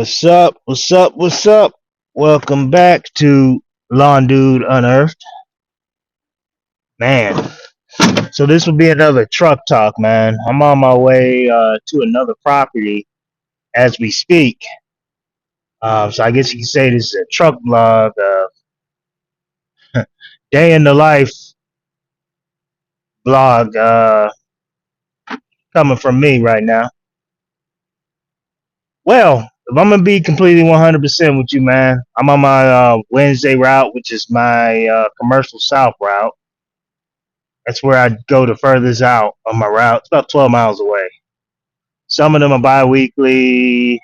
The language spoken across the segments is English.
What's up? What's up? What's up? Welcome back to Lawn Dude Unearthed. Man, so this will be another truck talk, man. I'm on my way to another property as we speak. So I guess you can say this is a truck vlog, day in the life vlog coming from me right now. Well, if I'm gonna be completely 100% with you, man, I'm on my Wednesday route, which is my commercial south route. That's where I go the furthest out on my route. It's about 12 miles away. Some of them are bi-weekly,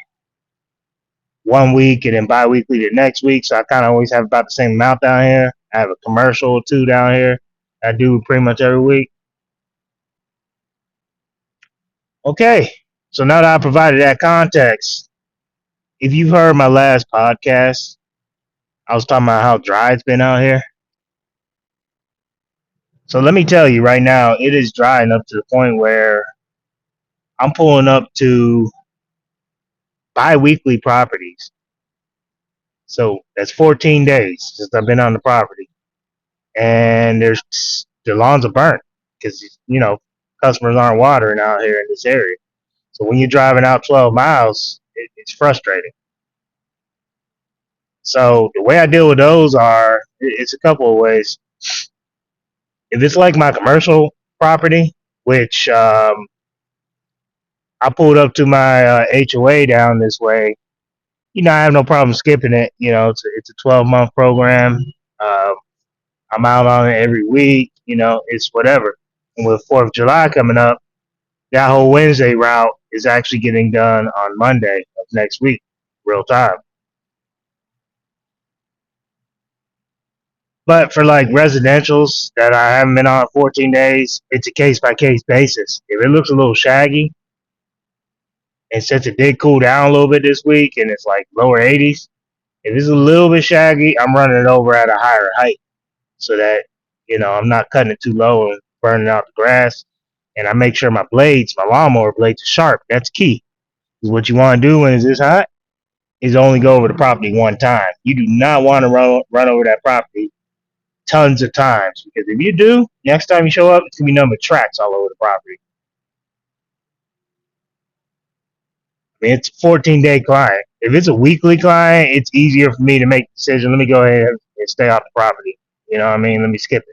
1 week, and then bi-weekly the next week. So I kind of always have about the same amount down here. I have a commercial or two down here. I do pretty much every week. Okay, so now that I provided that context, if you've heard my last podcast, I was talking about how dry it's been out here. So let me tell you right now, it is drying up to the point where I'm pulling up to bi-weekly properties. So that's 14 days since I've been on the property, and the lawns are burnt because customers aren't watering out here in this area. So when you're driving out 12 miles, it's frustrating. So the way I deal with those it's a couple of ways. If it's like my commercial property, which I pulled up to my HOA down this way, I have no problem skipping it. It's a 12-month program. Uh, I'm out on it every week. It's whatever. And with 4th of July coming up, that whole Wednesday route is actually getting done on Monday of next week, real time. But for like residentials that I haven't been on 14 days, it's a case by case basis. If it looks a little shaggy, and since it did cool down a little bit this week and it's like lower 80s, if it's a little bit shaggy, I'm running it over at a higher height so that, I'm not cutting it too low and burning out the grass. And I make sure my lawnmower blades are sharp. That's key. Because what you want to do when it's this hot is only go over the property one time. You do not want to run over that property tons of times. Because if you do, next time you show up, it's going to be nothing but tracks all over the property. I mean, it's a 14-day client. If it's a weekly client, it's easier for me to make the decision. Let me go ahead and stay off the property. You know what I mean? Let me skip it.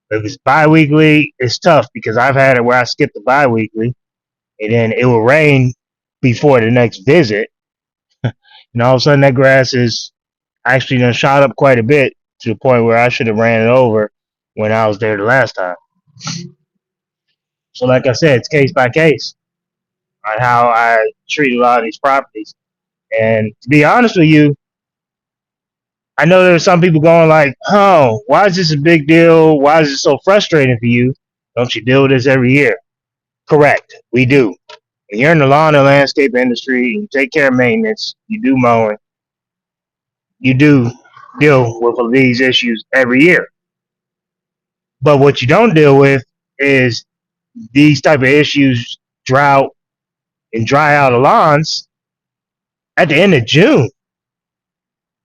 If it's bi-weekly, it's tough because I've had it where I skip the bi-weekly and then it will rain before the next visit. And all of a sudden that grass is actually done shot up quite a bit to the point where I should have ran it over when I was there the last time. So like I said, it's case by case on how I treat a lot of these properties. And to be honest with you, I know there are some people going like, oh, why is this a big deal? Why is it so frustrating for you? Don't you deal with this every year? Correct. We do. When you're in the lawn and landscape industry, you take care of maintenance, you do mowing, you do deal with these issues every year. But what you don't deal with is these type of issues, drought and dry out of lawns at the end of June.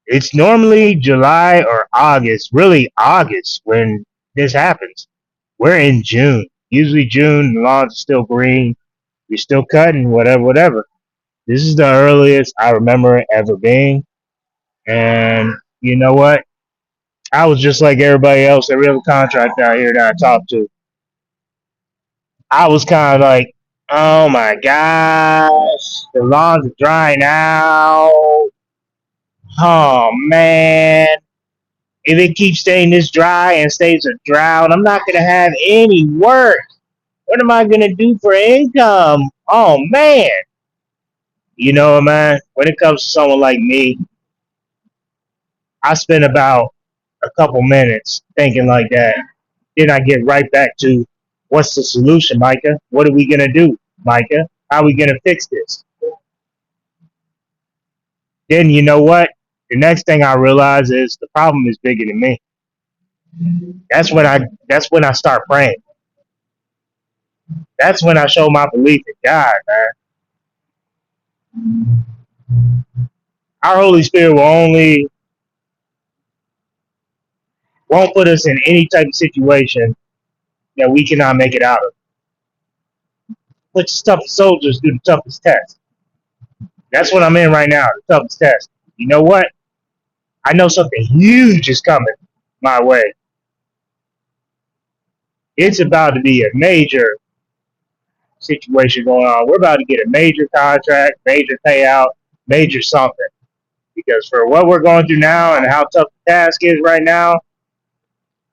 It's normally July or August, really August when this happens. We're in June. Usually June, the lawns are still green. You're still cutting, whatever. This is the earliest I remember it ever being. And you know what? I was just like everybody else, every other contractor out here that I talked to. I was kind of like, oh my gosh, the lawns are drying out. Oh man, if it keeps staying this dry and stays a drought, I'm not going to have any work. What am I going to do for income? Oh man. Man, when it comes to someone like me, I spend about a couple minutes thinking like that. Then I get right back to what's the solution, Micah? What are we going to do, Micah? How are we going to fix this? Then you know what? The next thing I realize is the problem is bigger than me. That's when I start praying. That's when I show my belief in God, man. Our Holy Spirit won't put us in any type of situation that we cannot make it out of. Let your toughest soldiers do the toughest test. That's what I'm in right now, the toughest test. You know what? I know something huge is coming my way. It's about to be a major situation going on. We're about to get a major contract, major payout, major something. Because for what we're going through now and how tough the task is right now,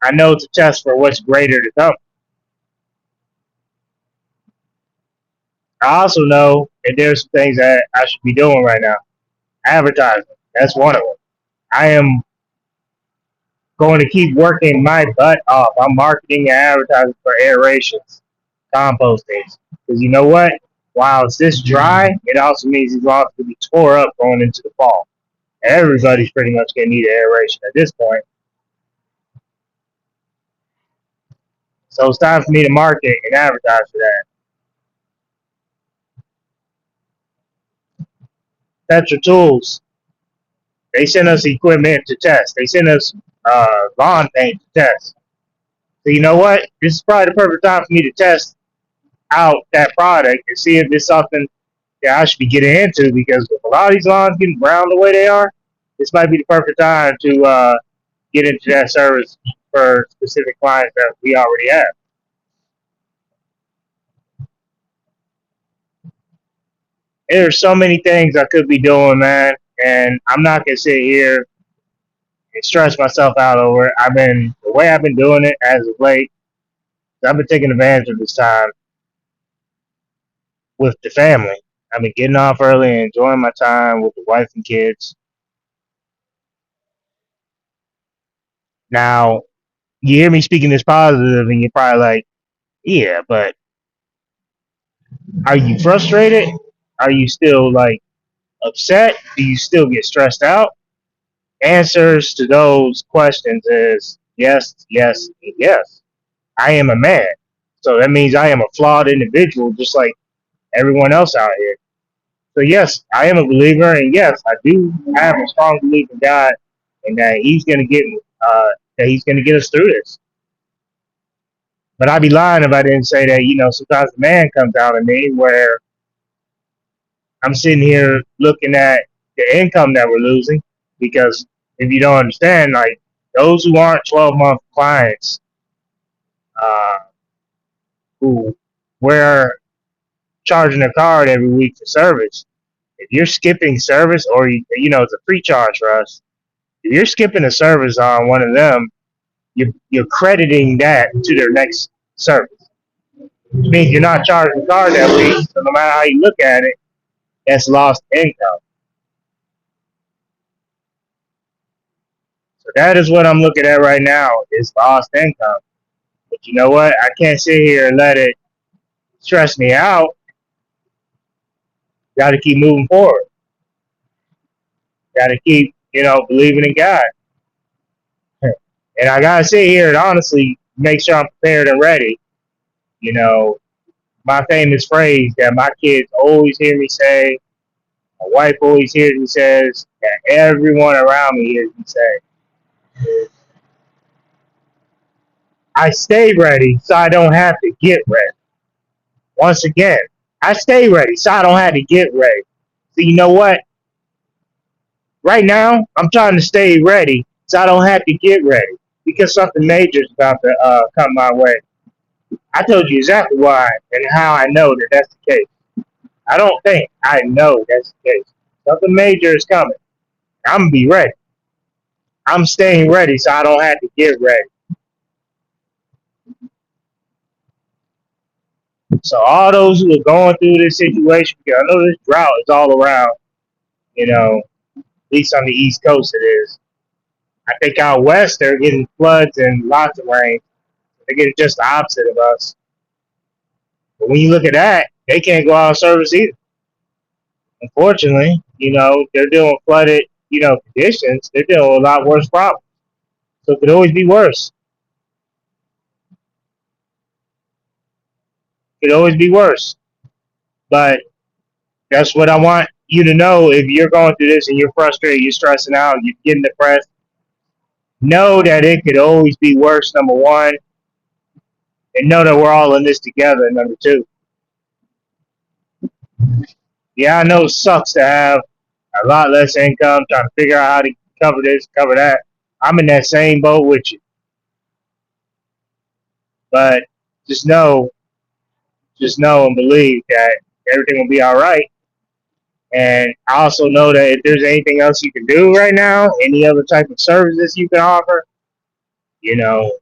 I know it's a test for what's greater to come. I also know that there's some things that I should be doing right now. Advertising, that's one of them. I am going to keep working my butt off. I'm marketing and advertising for aerations, compostings. Because you know what? While it's this dry, it also means these lots will be tore up going into the fall. Everybody's pretty much going to need aeration at this point. So it's time for me to market and advertise for that. Petra Tools, they send us equipment to test. They send us lawn paint to test. So you know what? This is probably the perfect time for me to test out that product and see if it's something that I should be getting into, because with a lot of these lawns getting brown the way they are, this might be the perfect time to get into that service for specific clients that we already have. There's so many things I could be doing, man, and I'm not gonna sit here and stress myself out over it. The way I've been doing it as of late. I've been taking advantage of this time with the family. I've been getting off early and enjoying my time with the wife and kids. Now, you hear me speaking this positive, and you're probably like, yeah, but are you frustrated? Are you still like upset? Do you still get stressed out? Answers to those questions is yes, yes, and yes. I am a man. So that means I am a flawed individual, just like everyone else out here. So yes, I am a believer, and yes, I do have a strong belief in God, and that He's gonna get us through this. But I'd be lying if I didn't say that. Sometimes the man comes out of me where I'm sitting here looking at the income that we're losing, because if you don't understand, like those who aren't 12-month clients, uh, who we're charging a card every week for service, if you're skipping service, or it's a free charge for us. If you're skipping a service on one of them, you're crediting that to their next service. Which means you're not charging the card that week, so no matter how you look at it, that's lost income. So that is what I'm looking at right now, is lost income. But you know what? I can't sit here and let it stress me out. Got to keep moving forward. Got to keep, believing in God. And I got to sit here and honestly make sure I'm prepared and ready. You know, my famous phrase that my kids always hear me say, my wife always hears me says, that everyone around me hears me say, is, I stay ready so I don't have to get ready. Once again, I stay ready so I don't have to get ready. So you know what? Right now, I'm trying to stay ready so I don't have to get ready, because something major is about to come my way. I told you exactly why and how I know that that's the case. I don't think, I know that's the case. Something major is coming. I'm going to be ready. I'm staying ready so I don't have to get ready. So all those who are going through this situation, because I know this drought is all around, at least on the East Coast it is. I think out west they're getting floods and lots of rain. They're getting just the opposite of us. But when you look at that, they can't go out of service either. Unfortunately, they're dealing with flooded, conditions. They're dealing with a lot worse problems. So it could always be worse. It could always be worse. But that's what I want you to know if you're going through this and you're frustrated, you're stressing out, you're getting depressed. Know that it could always be worse. Number one, and know that we're all in this together. Number two, yeah, I know it sucks to have a lot less income, trying to figure out how to cover this, cover that. I'm in that same boat with you, but just know, just know and believe that everything will be all right. And I also know that if there's anything else you can do right now, any other type of services you can offer, you know,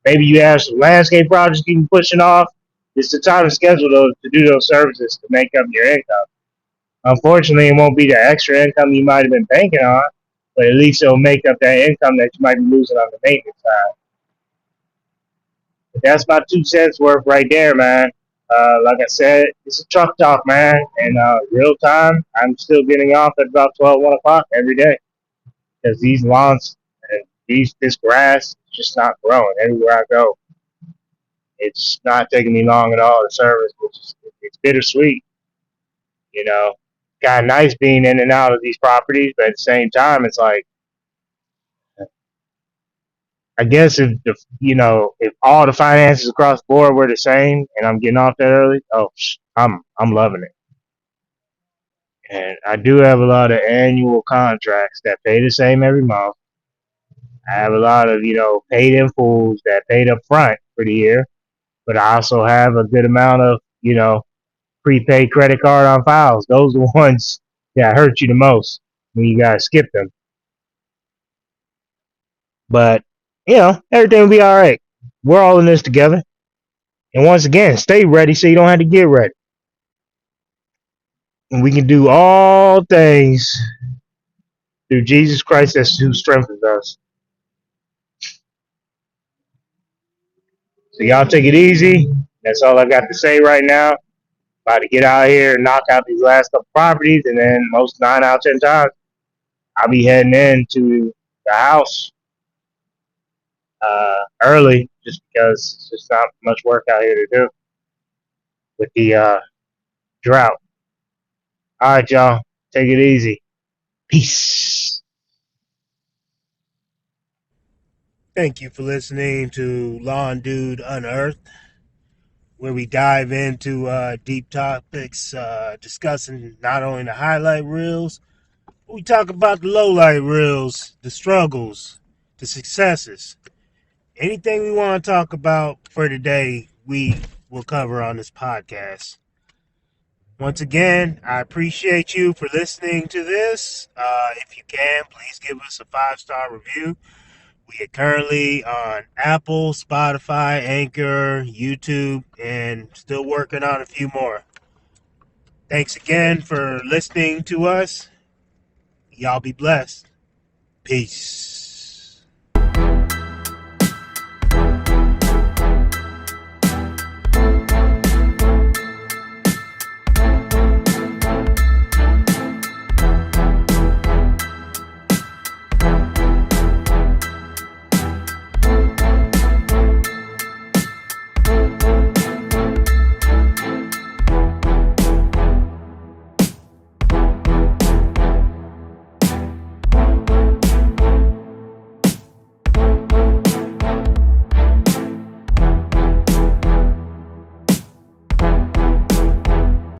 maybe you have some landscape projects you can be pushing off. It's the time to schedule those to do those services to make up your income. Unfortunately, it won't be the extra income you might have been banking on, but at least it'll make up that income that you might be losing on the maintenance side. But that's my 2 cents worth right there, man. Like I said, it's a truck talk, man. And real time, I'm still getting off at about 12, 1 o'clock every day because these lawns and this grass is just not growing everywhere I go. It's not taking me long at all to service, which is it's bittersweet, you know. Kind of nice being in and out of these properties, but at the same time, it's like I guess if if all the finances across the board were the same and I'm getting off that early, oh, I'm loving it. And I do have a lot of annual contracts that pay the same every month. I have a lot of paid in fulls that paid up front for the year, but I also have a good amount of prepaid credit card on files. Those are the ones that hurt you the most when you gotta skip them. But everything will be all right. We're all in this together. And once again, stay ready so you don't have to get ready. And we can do all things through Jesus Christ that's who strengthens us. So y'all take it easy. That's all I got to say right now. About to get out here and knock out these last couple properties, and then most 9 out of 10 times I'll be heading into the house early, just because it's just not much work out here to do with the drought. All right, y'all, take it easy. Peace. Thank you for listening to Lawn Dude Unearthed, where we dive into deep topics, discussing not only the highlight reels, but we talk about the lowlight reels, the struggles, the successes. Anything we want to talk about for today, we will cover on this podcast. Once again, I appreciate you for listening to this. If you can, please give us a 5-star review. We are currently on Apple, Spotify, Anchor, YouTube, and still working on a few more. Thanks again for listening to us. Y'all be blessed. Peace.